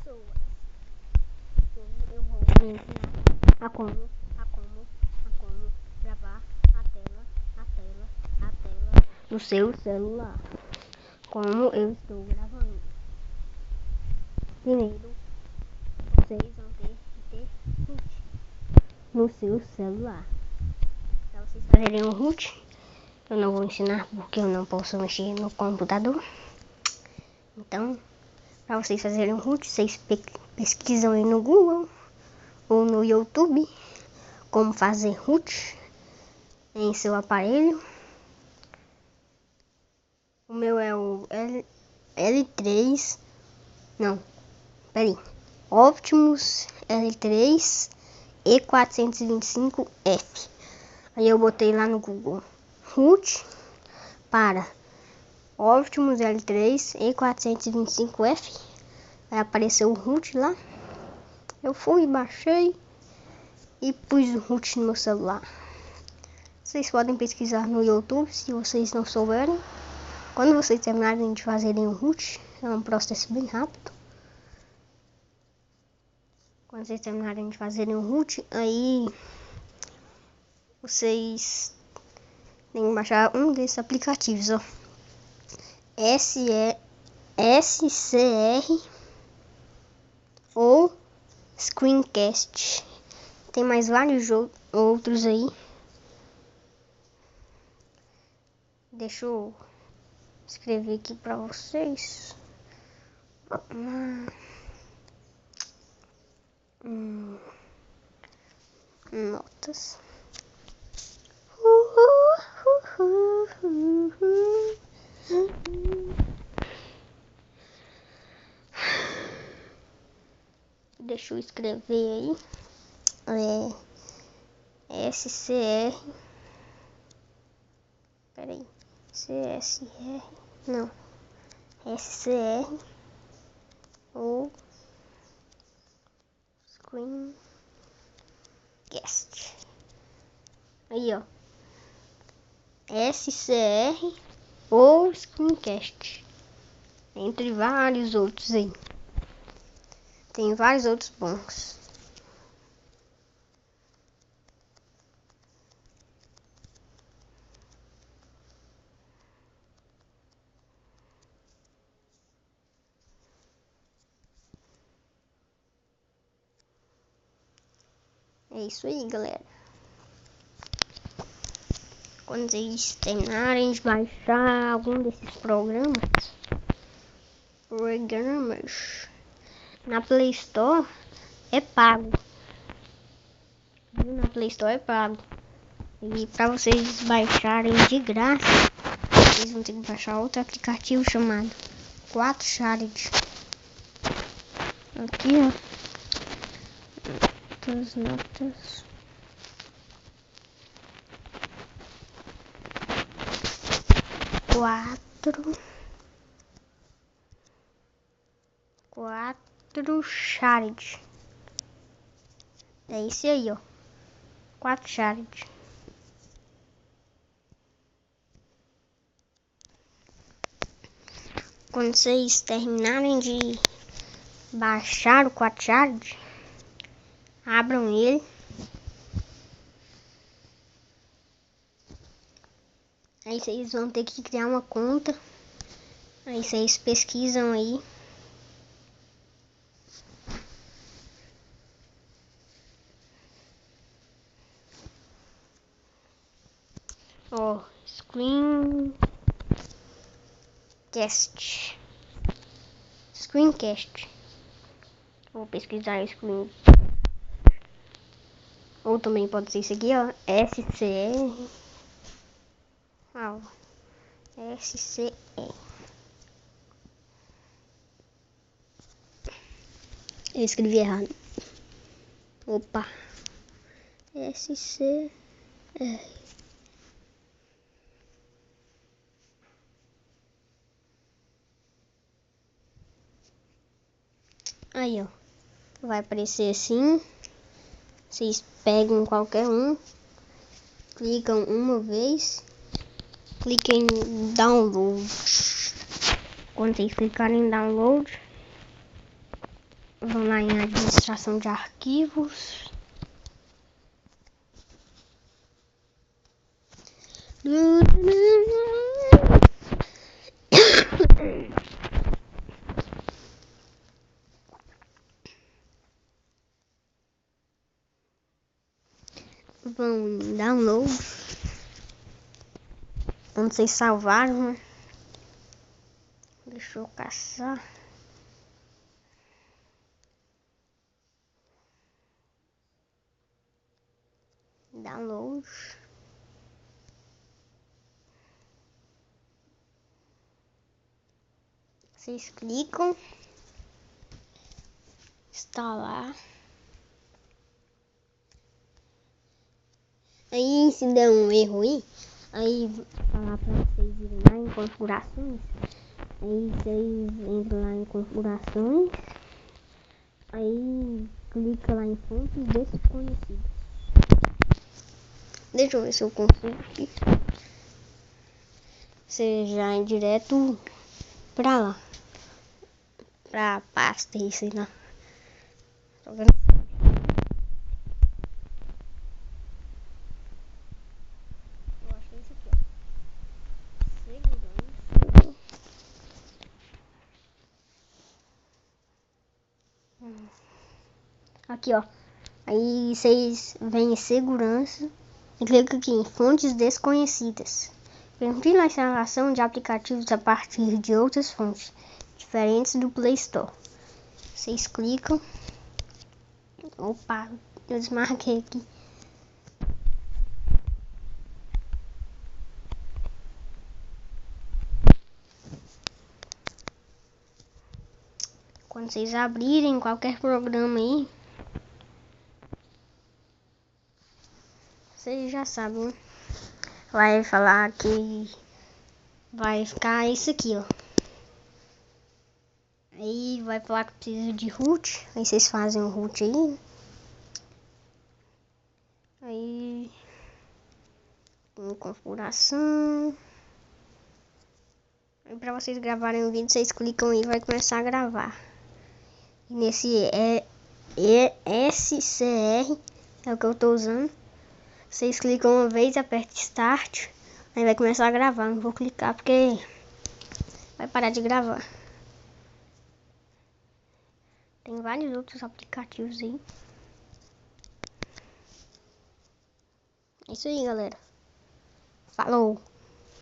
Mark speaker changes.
Speaker 1: pessoas. Hoje eu vou lhe ensinar a como gravar a tela do seu celular. Como eu estou gravando. Primeiro, vocês vão ter que ter root no seu celular. Para vocês fazerem o root, eu não vou ensinar porque eu não posso mexer no computador. Então, para vocês fazerem o root, vocês pesquisam aí no Google ou no YouTube como fazer root em seu aparelho. O meu é o L3, não, peraí, Optimus L3 E425F. Aí eu botei lá no Google root para Optimus L3 E425F. Vai aparecer o root lá. Eu fui, baixei e pus o root no meu celular. Vocês podem pesquisar no YouTube se vocês não souberem. Quando vocês terminarem de fazerem o root, é um processo bem rápido. Quando vocês terminarem de fazerem o root, aí vocês têm que baixar um desses aplicativos, ó. SCR ou Screencast. Tem mais vários outros aí. Deixa eu escrever aqui pra vocês. Notas. Deixa eu escrever aí. SCR. Peraí. CSR. Não. SCR. Ou Screencast. Aí, ó. SCR ou Screencast. Entre vários outros aí. Tem vários outros bons. É isso aí, galera. Quando vocês terminarem de baixar algum desses programas na Play Store é pago. Na Play Store é pago. E para vocês baixarem de graça, vocês vão ter que baixar outro aplicativo chamado 4Challenge. Aqui, ó. As notas. Quatro Challenge. É esse aí, ó. 4Challenge. Quando vocês terminarem de baixar o 4Challenge, abram ele. Aí vocês vão ter que criar uma conta. Aí vocês pesquisam aí. Ó, Screencast. Vou pesquisar Screen. Ou também pode ser isso aqui, ó. SCR. Ah, SCR. Eu escrevi errado. Opa. SCR. Aí, ó. Vai aparecer assim. Vocês pegam qualquer um. Clicam uma vez. Cliquem em download. Quando vocês clicarem em download, Vão lá em administração de arquivos. Vão em download. Onde vocês salvaram, né? Deixa eu caçar. Download. Vocês clicam. Instalar. Aí se der um erro aí falar pra vocês irem lá em configurações. Aí vocês entram lá em configurações. Aí clica lá em fontes desconhecidas. Deixa eu ver se eu consigo aqui. Você já é direto pra lá. Pra pasta e sei lá. Tô vendo. Eu acho que é esse aqui, ó. Segurança. Aqui, ó. Aí vocês vêm em segurança e clica aqui em fontes desconhecidas. Permitir a instalação de aplicativos a partir de outras fontes diferentes do Play Store. Vocês clicam. Opa, eu desmarquei aqui. Quando vocês abrirem qualquer programa aí, vocês já sabem, né? Vai falar que vai ficar isso aqui, ó. Aí vai falar que precisa de root. Aí vocês fazem o root aí. Aí em configuração. Aí pra vocês gravarem o vídeo, vocês clicam aí e vai começar a gravar. E nesse SCR é o que eu tô usando. Vocês clicam uma vez, aperta Start. Aí vai começar a gravar. Não vou clicar porque vai parar de gravar. Tem vários outros aplicativos aí. É isso aí, galera. Falou!